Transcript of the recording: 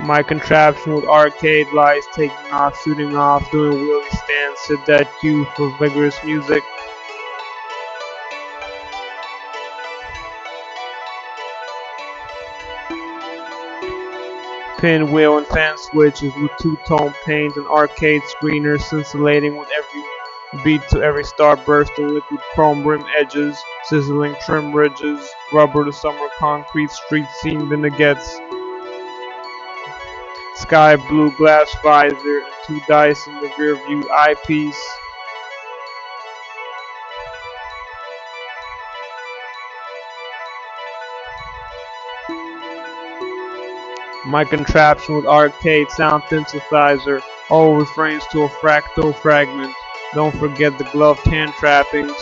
My contraption with arcade lights, taking off, shooting off, doing wheelie stands, set that cue for vigorous music. Pinwheel and fan switches with two-tone paint and arcade screeners scintillating with every beat to every starburst and liquid chrome rim edges, sizzling trim ridges, rubber to summer concrete street scene vignettes, sky blue glass visor, and two dice in the rear view eyepiece. My contraption with arcade sound synthesizer, all refrains to a fractal fragment. Don't forget the gloved hand trappings.